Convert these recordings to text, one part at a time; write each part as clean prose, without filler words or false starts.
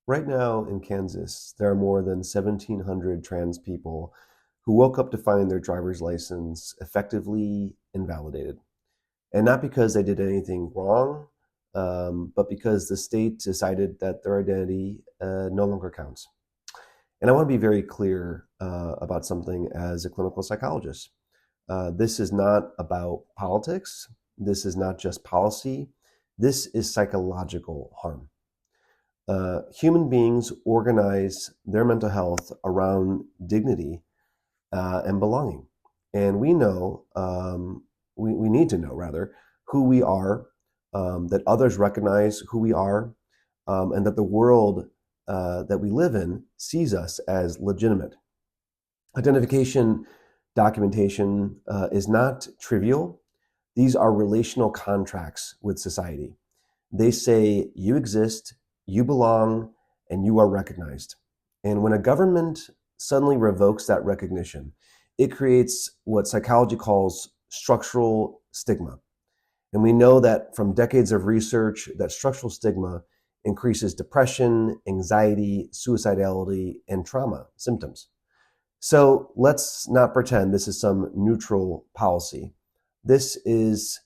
Right now in Kansas, there are more than 1,700 trans people who woke up to find their driver's license effectively invalidated. And not because they did anything wrong, but because the state decided that their identity no longer counts. And I want to be very clear about something as a clinical psychologist. This is not about politics. This is not just policy. This is psychological harm. Human beings organize their mental health around dignity and belonging. And we know, we need to know rather, who we are, that others recognize who we are, and that the world that we live in sees us as legitimate. Identification documentation is not trivial. These are relational contracts with society. They say you exist, you belong, and you are recognized. And when a government suddenly revokes that recognition, it creates what psychology calls structural stigma. And we know that from decades of research that structural stigma increases depression, anxiety, suicidality, and trauma symptoms. So let's not pretend this is some neutral policy. This is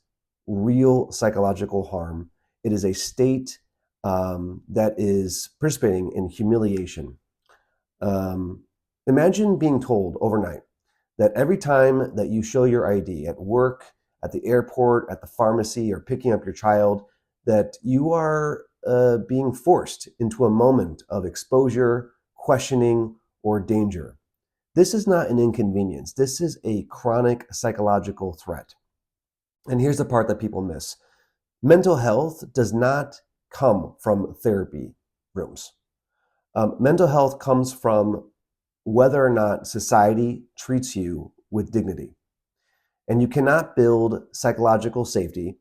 real psychological harm. It is a state that is participating in humiliation. Um, Imagine being told overnight that every time that you show your ID at work, at the airport, at the pharmacy, or picking up your child, that you are being forced into a moment of exposure, questioning, or danger. This is not an inconvenience. This is a chronic psychological threat. And here's the part that people miss. Mental health does not come from therapy rooms. Mental health comes from whether or not society treats you with dignity. And you cannot build psychological safety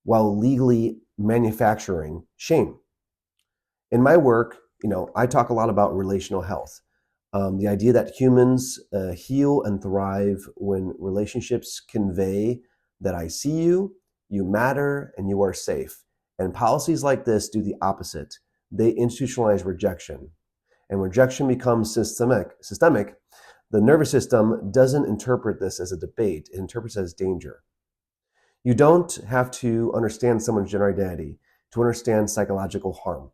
while legally manufacturing shame. In my work, I talk a lot about relational health. The idea that humans heal and thrive when relationships convey that I see you, you matter, and you are safe. And policies like this do the opposite. They institutionalize rejection. And rejection becomes systemic. The nervous system doesn't interpret this as a debate, it interprets it as danger. You don't have to understand someone's gender identity to understand psychological harm.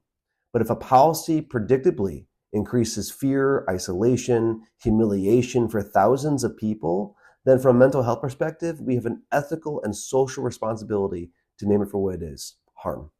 But if a policy predictably increases fear, isolation, humiliation for thousands of people, then from a mental health perspective, we have an ethical and social responsibility to name it for what it is: harm.